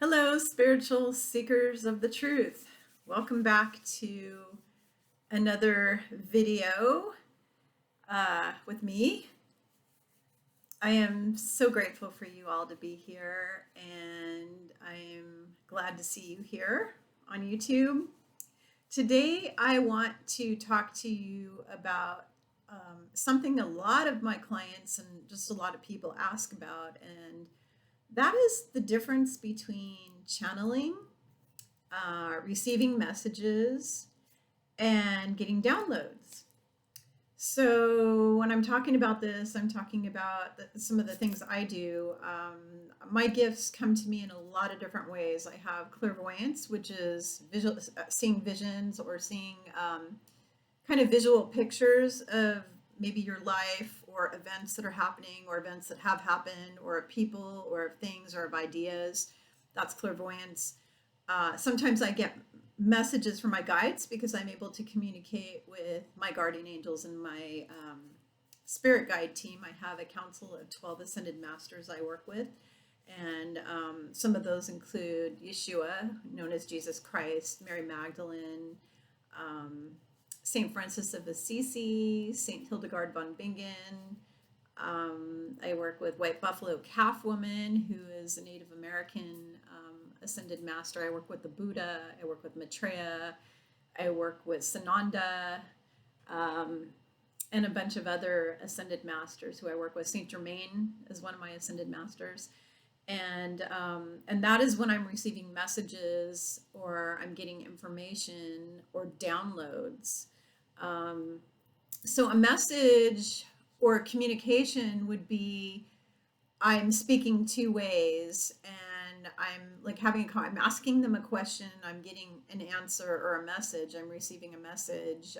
Hello, spiritual seekers of the truth. Welcome back to another video with me. I am so grateful for you all to be here, and I'm glad to see you here on YouTube. Today, I want to talk to you about something a lot of my clients and just a lot of people ask about, and that is the difference between channeling, receiving messages, and getting downloads. So, when I'm talking about this, I'm talking about some of the things I do. My gifts come to me in a lot of different ways. I have clairvoyance, which is seeing visions or seeing kind of visual pictures of maybe your life or events that are happening or events that have happened or of people or of things or of ideas. That's clairvoyance. Sometimes I get messages from my guides because I'm able to communicate with my guardian angels and my spirit guide team. I have a council of 12 ascended masters I work with. And some of those include Yeshua, known as Jesus Christ, Mary Magdalene, um, St. Francis of Assisi, St. Hildegard von Bingen. I work with White Buffalo Calf Woman, who is a Native American ascended master. I work with the Buddha. I work with Maitreya. I work with Sananda, um, and a bunch of other ascended masters who I work with. Saint Germain is one of my ascended masters, and that is when I'm receiving messages or I'm getting information or downloads. Um, so a message or communication would be I'm speaking two ways and I'm like I'm asking them a question, I'm getting an answer or a message, I'm receiving a message.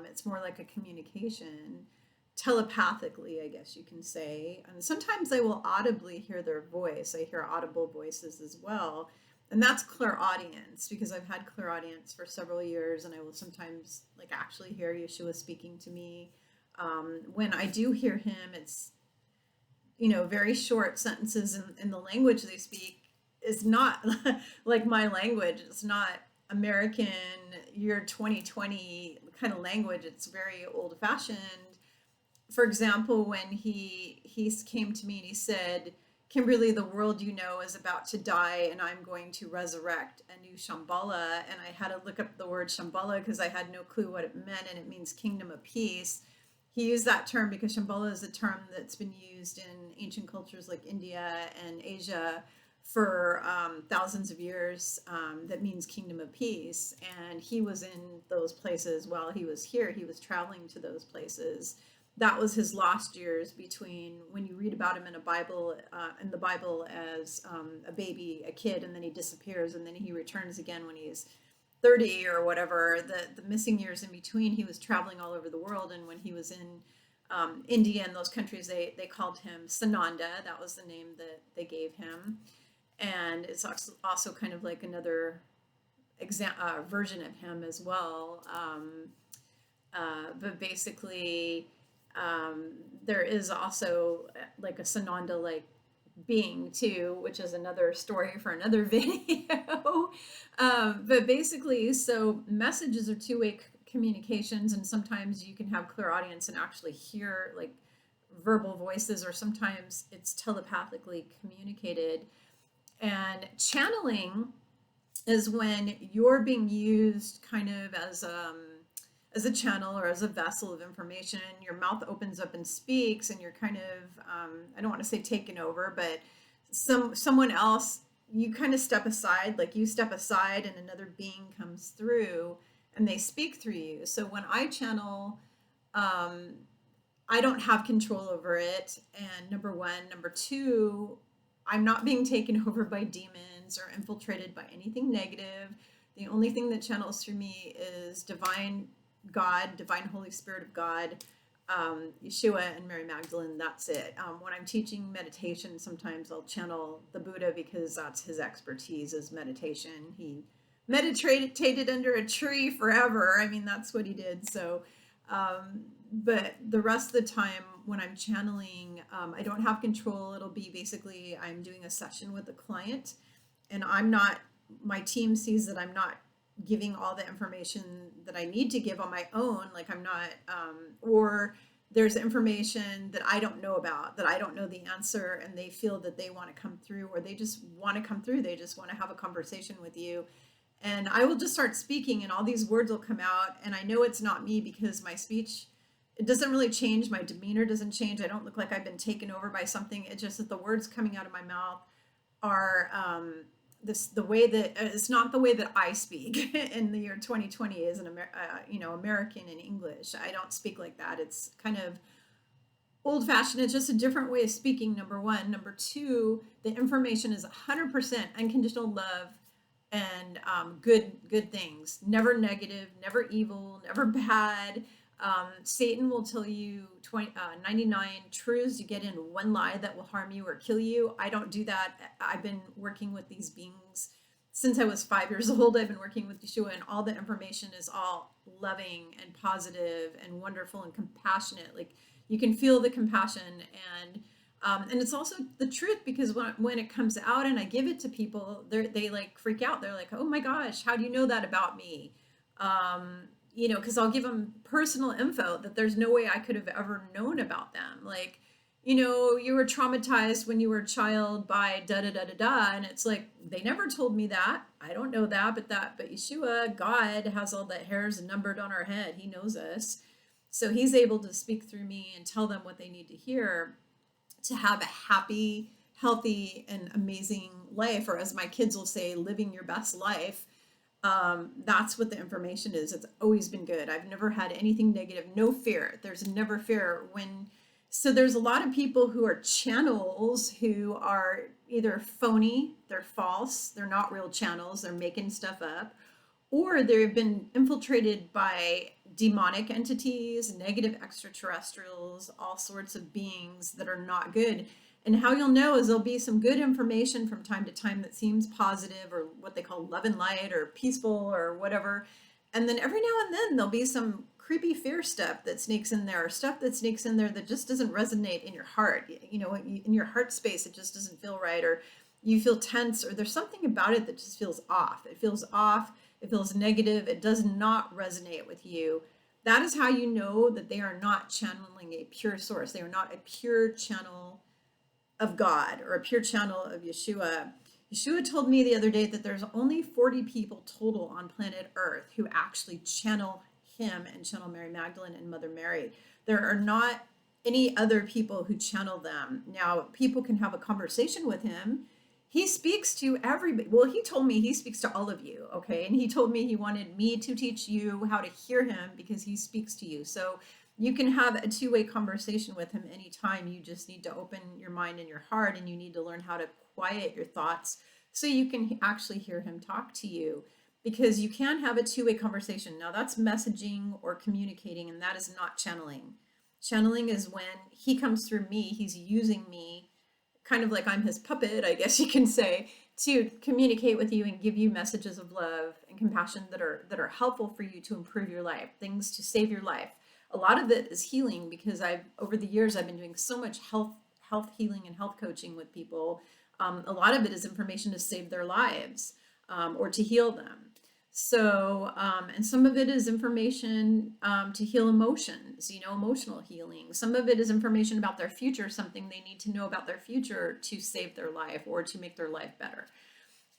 It's more like a communication telepathically, I guess you can say. And sometimes I will audibly hear their voice. I hear audible voices as well. And that's clairaudience because I've had clairaudience for several years and I will sometimes like actually hear Yeshua speaking to me. When I do hear him, it's very short sentences in the language they speak is not like my language. It's not American year 2020 kind of language. It's very old fashioned. For example, when he came to me and he said, Kimberly, the world you know is about to die, and I'm going to resurrect a new Shambhala. And I had to look up the word Shambhala because I had no clue what it meant, and it means kingdom of peace. He used that term because Shambhala is a term that's been used in ancient cultures like India and Asia for thousands of years. That means kingdom of peace. And he was in those places while he was here. He was traveling to those places. That was his lost years between when you read about him in the Bible as a baby, a kid, and then he disappears, and then he returns again when he's 30 or whatever. The missing years in between, he was traveling all over the world, and when he was in India and those countries, they called him Sananda. That was the name that they gave him, and it's also kind of like another version of him as well. But basically, there is also like a Sananda like being too, which is another story for another video. But basically, so messages are two-way communications, and sometimes you can have clairaudience and actually hear like verbal voices, or sometimes it's telepathically communicated. And channeling is when you're being used kind of as a channel or as a vessel of information. Your mouth opens up and speaks, and you're kind of I don't want to say taken over, but someone else, you kind of step aside, like you step aside and another being comes through and they speak through you. So when I channel, um, I don't have control over it. And number one, number two, I'm not being taken over by demons or infiltrated by anything negative. The only thing that channels through me is divine God, divine Holy Spirit of God, Yeshua and Mary Magdalene. That's it. When I'm teaching meditation, sometimes I'll channel the Buddha because that's his expertise is meditation. He meditated under a tree forever. I mean, that's what he did. So, but the rest of the time when I'm channeling, I don't have control. It'll be basically I'm doing a session with a client, and my team sees that I'm not giving all the information that I need to give on my own, like I'm not, or there's information that I don't know about, that I don't know the answer, and they feel that they want to come through, or they just want to come through, they just want to have a conversation with you. And I will just start speaking, and all these words will come out, and I know it's not me because my speech, it doesn't really change. My demeanor doesn't change. I don't look like I've been taken over by something. It's just that the words coming out of my mouth are the way that it's not the way that I speak in the year 2020 as an American in English. I don't speak like that. It's kind of old fashioned. It's just a different way of speaking. Number one. Number two, the information is 100% unconditional love and good things. Never negative, never evil, never bad. Satan will tell you 99 truths. You get in one lie that will harm you or kill you. I don't do that. I've been working with these beings since I was 5 years old. I've been working with Yeshua, and all the information is all loving and positive and wonderful and compassionate. Like, you can feel the compassion, and it's also the truth, because when it comes out and I give it to people, they like freak out. They're like, "Oh my gosh, how do you know that about me?" Because I'll give them personal info that there's no way I could have ever known about them. Like, you were traumatized when you were a child by da da da da da, and it's like, they never told me that. I don't know that, but Yeshua, God, has all the hairs numbered on our head. He knows us, so He's able to speak through me and tell them what they need to hear to have a happy, healthy, and amazing life, or as my kids will say, living your best life. That's what the information is. It's always been good. I've never had anything negative. No fear. There's never fear. So there's a lot of people who are channels who are either phony, they're false, they're not real channels, they're making stuff up, or they've been infiltrated by demonic entities, negative extraterrestrials, all sorts of beings that are not good. And how you'll know is there'll be some good information from time to time that seems positive, or what they call love and light, or peaceful, or whatever. And then every now and then there'll be some creepy fear stuff that sneaks in there, or stuff that sneaks in there that just doesn't resonate in your heart. In your heart space, it just doesn't feel right, or you feel tense, or there's something about it that just feels off. It feels off. It feels negative. It does not resonate with you. That is how you know that they are not channeling a pure source. They are not a pure channel of God or a pure channel of Yeshua. Yeshua told me the other day that there's only 40 people total on planet Earth who actually channel him and channel Mary Magdalene and Mother Mary. There are not any other people who channel them. Now, people can have a conversation with him. He speaks to everybody. Well, he told me he speaks to all of you, okay? And he told me he wanted me to teach you how to hear him because he speaks to you. So you can have a two-way conversation with him anytime. You just need to open your mind and your heart, and you need to learn how to quiet your thoughts so you can actually hear him talk to you, because you can have a two-way conversation. Now, that's messaging or communicating, and that is not channeling. Channeling is when he comes through me, he's using me, kind of like I'm his puppet, I guess you can say, to communicate with you and give you messages of love and compassion that are helpful for you to improve your life, things to save your life. A lot of it is healing, because over the years I've been doing so much health healing and health coaching with people. A lot of it is information to save their lives, or to heal them. So, and some of it is information to heal emotions, emotional healing. Some of it is information about their future, something they need to know about their future to save their life or to make their life better.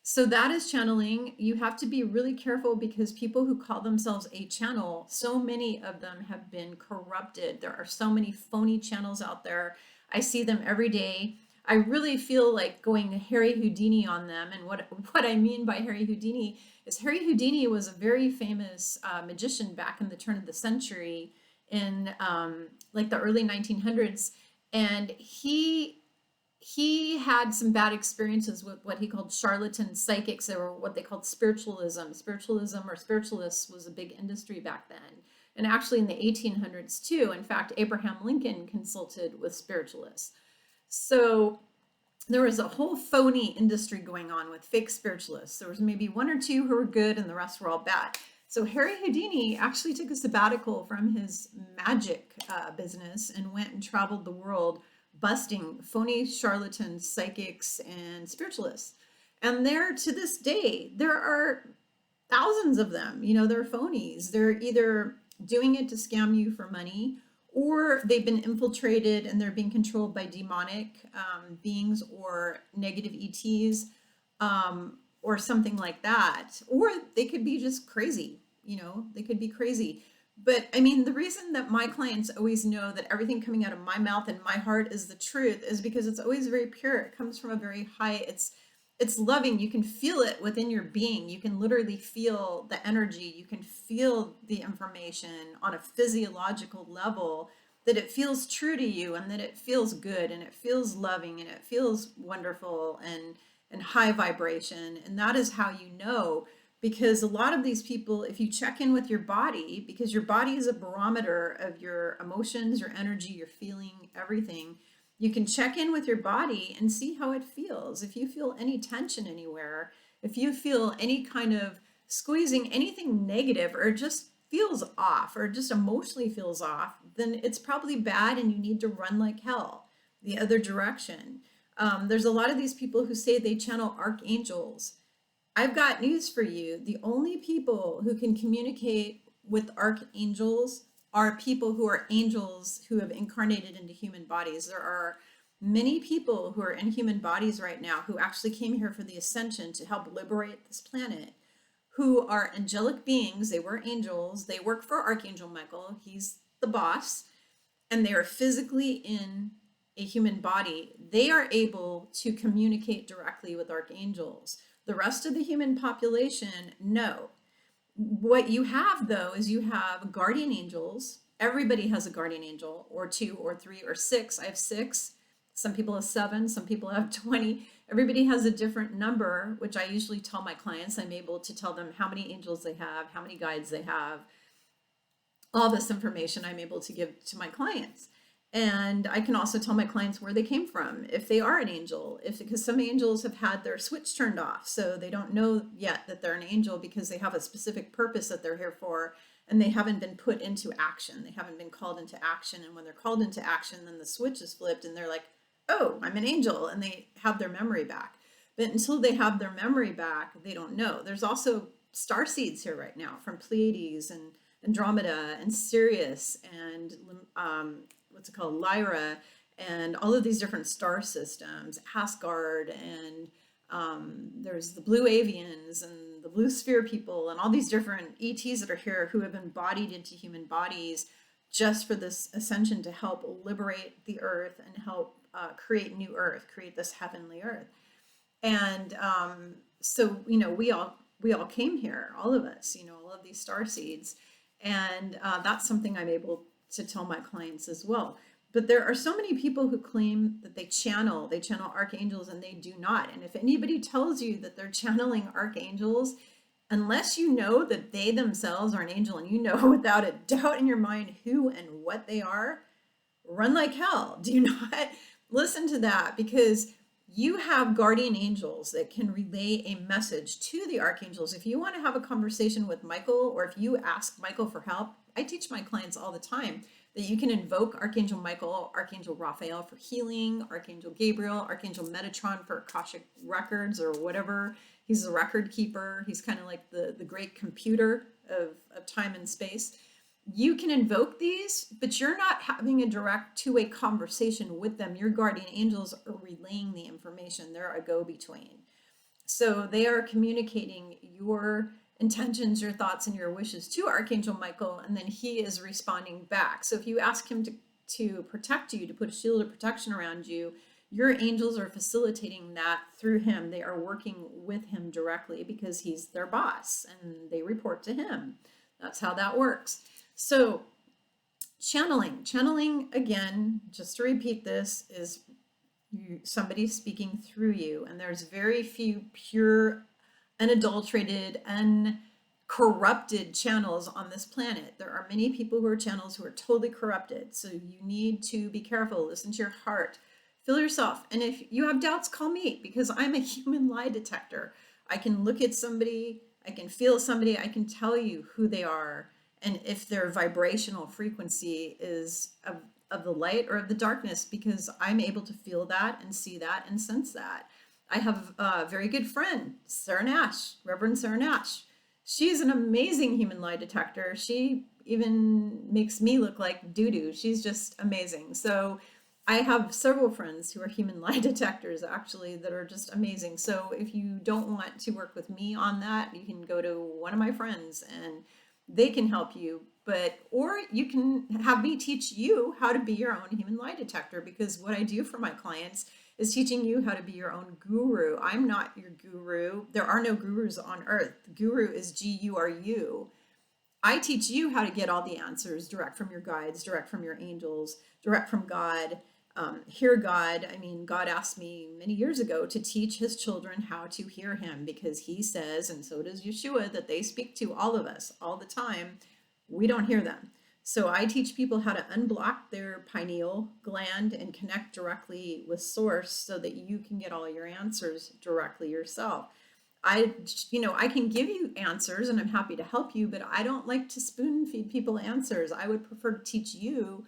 So that is channeling. You have to be really careful, because people who call themselves a channel, so many of them have been corrupted. There are so many phony channels out there. I see them every day. I really feel like going Harry Houdini on them. And what I mean by Harry Houdini is Harry Houdini was a very famous magician back in the turn of the century, in like the early 1900s. And he had some bad experiences with what he called charlatan psychics, or what they called spiritualism. Spiritualism or spiritualists was a big industry back then. And actually in the 1800s too. In fact, Abraham Lincoln consulted with spiritualists. So there was a whole phony industry going on with fake spiritualists. There was maybe one or two who were good and the rest were all bad. So Harry Houdini actually took a sabbatical from his magic business and went and traveled the world busting phony charlatans, psychics, and spiritualists. And there, to this day, there are thousands of them. You know, they're phonies. They're either doing it to scam you for money, or they've been infiltrated and they're being controlled by demonic beings or negative ETs, or something like that. Or they could be just crazy. You know, they could be crazy. But I mean, the reason that my clients always know that everything coming out of my mouth and my heart is the truth is because it's always very pure. It comes from a very high, it's loving. You can feel it within your being. You can literally feel the energy. You can feel the information on a physiological level, that it feels true to you and that it feels good and it feels loving and it feels wonderful and high vibration. And that is how you know, because a lot of these people, if you check in with your body, because your body is a barometer of your emotions, your energy, your feeling, everything, you can check in with your body and see how it feels. If you feel any tension anywhere, if you feel any kind of squeezing, anything negative, or just feels off, or just emotionally feels off, then it's probably bad and you need to run like hell the other direction. There's a lot of these people who say they channel archangels. I've got news for you. The only people who can communicate with archangels are people who are angels who have incarnated into human bodies. There are many people who are in human bodies right now who actually came here for the ascension to help liberate this planet, who are angelic beings. They were angels. They work for Archangel Michael. He's the boss, and they are physically in a human body. They are able to communicate directly with archangels. The rest of the human population, no. What you have, though, is you have guardian angels. Everybody has a guardian angel, or two, or three, or six. I have six. Some people have seven. Some people have 20. Everybody has a different number, which I usually tell my clients. I'm able to tell them how many angels they have, how many guides they have. All this information I'm able to give to my clients. And I can also tell my clients where they came from, if they are an angel, because some angels have had their switch turned off. So they don't know yet that they're an angel because they have a specific purpose that they're here for, and they haven't been put into action. They haven't been called into action. And when they're called into action, then the switch is flipped and they're like, oh, I'm an angel, and they have their memory back. But until they have their memory back, they don't know. There's also star seeds here right now from Pleiades and Andromeda and Sirius and what's it called, Lyra, and all of these different star systems, Asgard, and there's the blue avians and the blue sphere people and all these different ETs that are here who have embodied into human bodies just for this ascension to help liberate the earth and help create new earth, create this heavenly earth. And so, you know, we all came here, all of us, you know, all of these star seeds. And that's something I'm able to tell my clients as well. But there are so many people who claim that they channel archangels, and they do not. And if anybody tells you that they're channeling archangels, unless you know that they themselves are an angel and you know without a doubt in your mind who and what they are, run like hell. Do not listen to that, because you have guardian angels that can relay a message to the archangels. If you want to have a conversation with Michael, or if you ask Michael for help, I teach my clients all the time that you can invoke Archangel Michael, Archangel Raphael for healing, Archangel Gabriel, Archangel Metatron for Akashic records or whatever. He's the record keeper. He's kind of like the great computer of time and space. You can invoke these, but you're not having a direct two-way conversation with them. Your guardian angels are relaying the information. They're a go-between. So they are communicating your intentions, your thoughts, and your wishes to Archangel Michael, and then he is responding back. So if you ask him to protect you, to put a shield of protection around you, your angels are facilitating that through him. They are working with him directly because he's their boss and they report to him. That's how that works. So channeling again, just to repeat this, is somebody speaking through you, and there's very few pure, unadulterated, uncorrupted channels on this planet. There are many people who are channels who are totally corrupted. So you need to be careful. Listen to your heart. Feel yourself. And if you have doubts, call me, because I'm a human lie detector. I can look at somebody, I can feel somebody, I can tell you who they are, and if their vibrational frequency is of the light or of the darkness, because I'm able to feel that and see that and sense that. I have a very good friend, Sarah Nash, Reverend Sarah Nash. She's an amazing human lie detector. She even makes me look like doo doo. She's just amazing. So I have several friends who are human lie detectors actually that are just amazing. So if you don't want to work with me on that, you can go to one of my friends and they can help you. But or you can have me teach you how to be your own human lie detector, because what I do for my clients is teaching you how to be your own guru. I'm not your guru. There are no gurus on earth. Guru is Guru. I teach you how to get all the answers direct from your guides, direct from your angels, direct from God. Hear God. I mean, God asked me many years ago to teach his children how to hear him, because he says, and so does Yeshua, that they speak to all of us all the time. We don't hear them. So I teach people how to unblock their pineal gland and connect directly with source so that you can get all your answers directly yourself. I can give you answers and I'm happy to help you, but I don't like to spoon feed people answers. I would prefer to teach you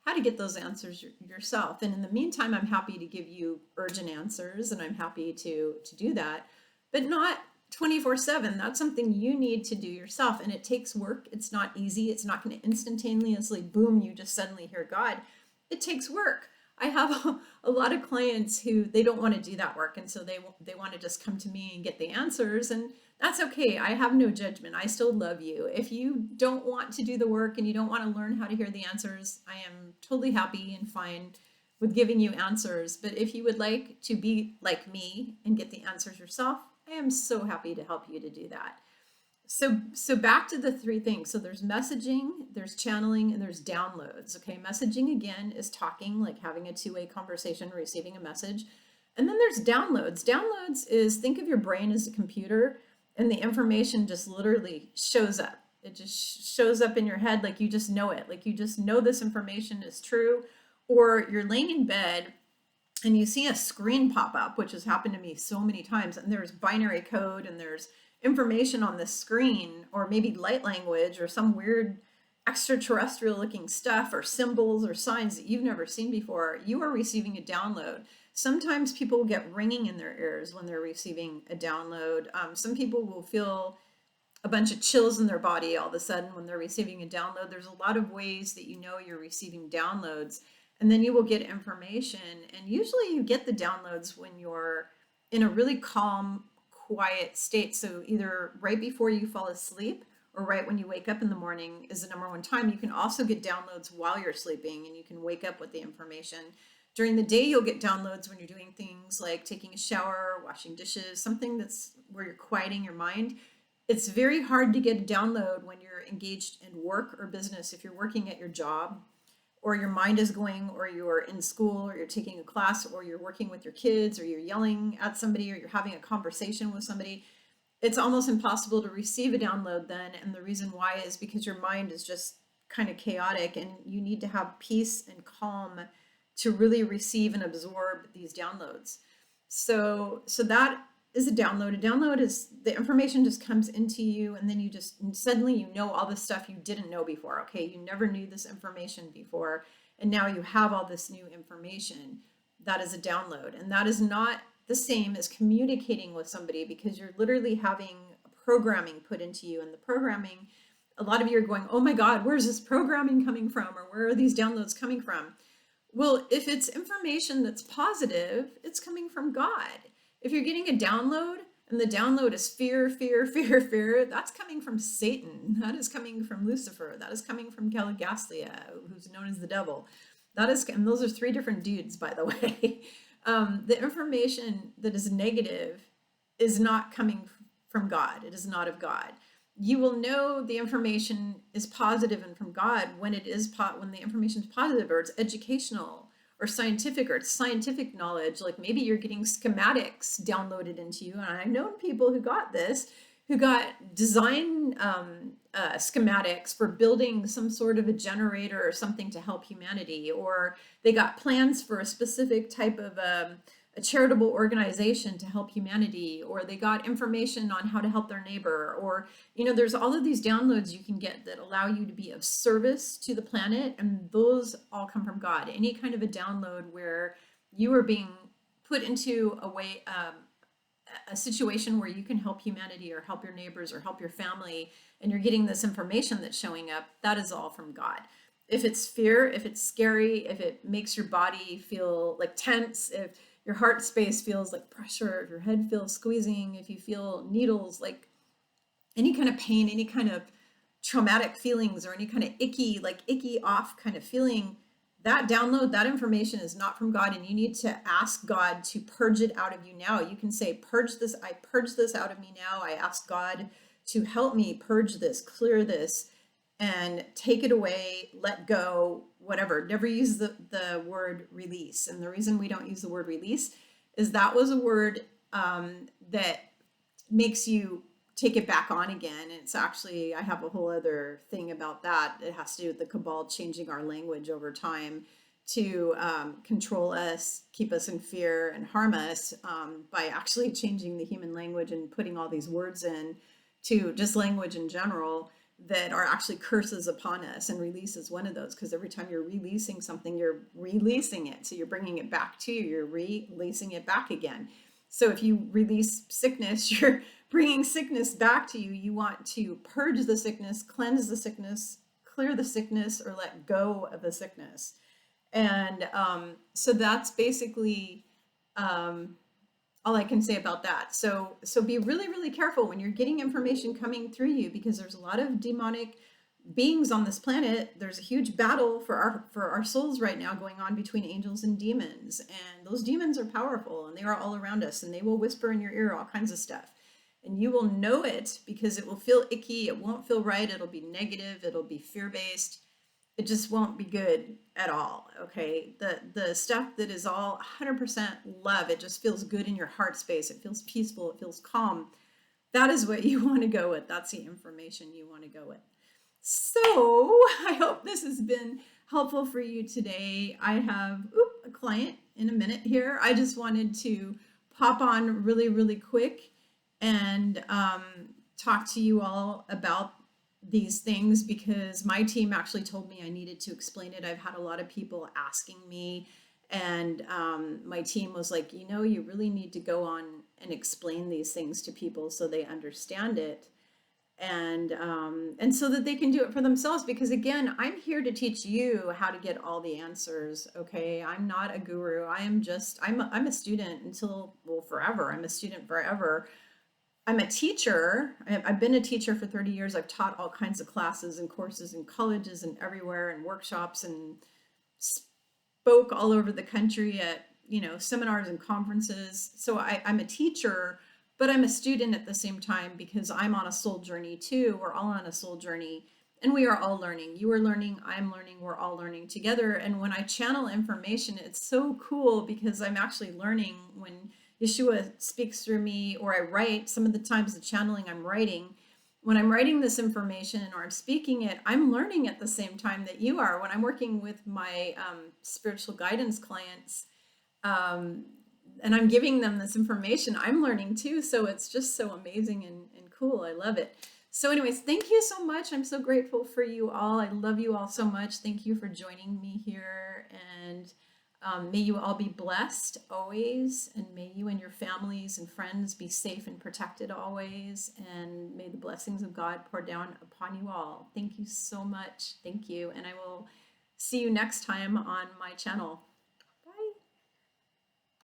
how to get those answers yourself. And in the meantime, I'm happy to give you urgent answers and I'm happy to do that, but not 24/7. That's something you need to do yourself. And it takes work. It's not easy. It's not going to instantaneously, boom, you just suddenly hear God. It takes work. I have a lot of clients who they don't want to do that work. And so they want to just come to me and get the answers. And that's okay. I have no judgment. I still love you. If you don't want to do the work and you don't want to learn how to hear the answers, I am totally happy and fine with giving you answers. But if you would like to be like me and get the answers yourself, I am so happy to help you to do that. So back to the three things. So there's messaging, there's channeling, and there's downloads. Okay, messaging again is talking, like having a two-way conversation, receiving a message. And then there's downloads. Downloads is, think of your brain as a computer and the information just literally shows up. It just shows up in your head like you just know it. Like you just know this information is true. Or you're laying in bed and you see a screen pop up, which has happened to me so many times, and there's binary code and there's information on the screen, or maybe light language or some weird extraterrestrial looking stuff or symbols or signs that you've never seen before. You are receiving a download. Sometimes people will get ringing in their ears when they're receiving a download. Some people will feel a bunch of chills in their body all of a sudden when they're receiving a download. There's a lot of ways that you know you're receiving downloads. And then you will get information. And usually you get the downloads when you're in a really calm, quiet state. So either right before you fall asleep or right when you wake up in the morning is the number one time. You can also get downloads while you're sleeping and you can wake up with the information. During the day, you'll get downloads when you're doing things like taking a shower, washing dishes, something that's where you're quieting your mind. It's very hard to get a download when you're engaged in work or business. If you're working at your job, or your mind is going, or you're in school, or you're taking a class, or you're working with your kids, or you're yelling at somebody, or you're having a conversation with somebody, it's almost impossible to receive a download then. And the reason why is because your mind is just kind of chaotic and you need to have peace and calm to really receive and absorb these downloads. So that is a download. A download is the information just comes into you and then you just suddenly you know all this stuff you didn't know before. Okay, you never knew this information before and now you have all this new information. That is a download, and that is not the same as communicating with somebody, because you're literally having programming put into you, and the programming, a lot of you are going, oh my God, where's this programming coming from, or where are these downloads coming from? Well, if it's information that's positive, it's coming from God. If you're getting a download and the download is fear, fear, fear, fear, that's coming from Satan. That is coming from Lucifer. That is coming from Caligaslia, who's known as the devil. That is, and those are three different dudes, by the way. The information that is negative is not coming from God. It is not of God. You will know the information is positive and from God when it is when the information is positive, or it's educational or scientific, or it's scientific knowledge. Like maybe you're getting schematics downloaded into you. And I've known people who got this, who got design schematics for building some sort of a generator or something to help humanity, or they got plans for a specific type of a charitable organization to help humanity, or they got information on how to help their neighbor, or, you know, there's all of these downloads you can get that allow you to be of service to the planet. And those all come from God. Any kind of a download where you are being put into a way, a situation where you can help humanity or help your neighbors or help your family, and you're getting this information that's showing up, that is all from God. If it's fear, if it's scary, if it makes your body feel like tense, if your heart space feels like pressure, if your head feels squeezing, if you feel needles, like any kind of pain, any kind of traumatic feelings, or any kind of icky, like icky off kind of feeling, that download, that information is not from God, and you need to ask God to purge it out of you now. You can say, purge this, I purge this out of me now. I ask God to help me purge this, clear this, and take it away, let go, whatever. Never use the word release. And the reason we don't use the word release is that was a word that makes you take it back on again. And it's actually, I have a whole other thing about that. It has to do with the cabal changing our language over time to control us, keep us in fear, and harm us by actually changing the human language and putting all these words in to just language in general that are actually curses upon us. And release is one of those, because every time you're releasing something, you're releasing it. So you're bringing it back to you, you're releasing it back again. So if you release sickness, you're bringing sickness back to you. You want to purge the sickness, cleanse the sickness, clear the sickness, or let go of the sickness. And so that's basically all I can say about that. So be really, really careful when you're getting information coming through you, because there's a lot of demonic beings on this planet. There's a huge battle for our souls right now going on between angels and demons. And those demons are powerful, and they are all around us, and they will whisper in your ear all kinds of stuff. And you will know it because it will feel icky. It won't feel right. It'll be negative. It'll be fear-based. It just won't be good at all. Okay. The stuff that is all 100% love, it just feels good in your heart space. It feels peaceful. It feels calm. That is what you want to go with. That's the information you want to go with. So I hope this has been helpful for you today. I have a client in a minute here. I just wanted to pop on really, really quick and talk to you all about these things, because my team actually told me I needed to explain it. I've had a lot of people asking me, and my team was like, you really need to go on and explain these things to people so they understand it, and so that they can do it for themselves. Because again, I'm here to teach you how to get all the answers. Okay, I'm not a guru. I'm a student until, well, forever. I'm a student forever. I'm a teacher. I've been a teacher for 30 years. I've taught all kinds of classes and courses in colleges and everywhere, and workshops, and spoke all over the country at, seminars and conferences. So I'm a teacher, but I'm a student at the same time, because I'm on a soul journey too. We're all on a soul journey, and we are all learning. You are learning, I'm learning, we're all learning together. And when I channel information, it's so cool, because I'm actually learning when Yeshua speaks through me, or I write. Some of the times the channeling I'm writing, when I'm writing this information or I'm speaking it, I'm learning at the same time that you are. When I'm working with my spiritual guidance clients, and I'm giving them this information, I'm learning too. So it's just so amazing and cool. I love it. So anyways, thank you so much. I'm so grateful for you all. I love you all so much. Thank you for joining me here. And may you all be blessed always, and may you and your families and friends be safe and protected always, and may the blessings of God pour down upon you all. Thank you so much. Thank you, and I will see you next time on my channel.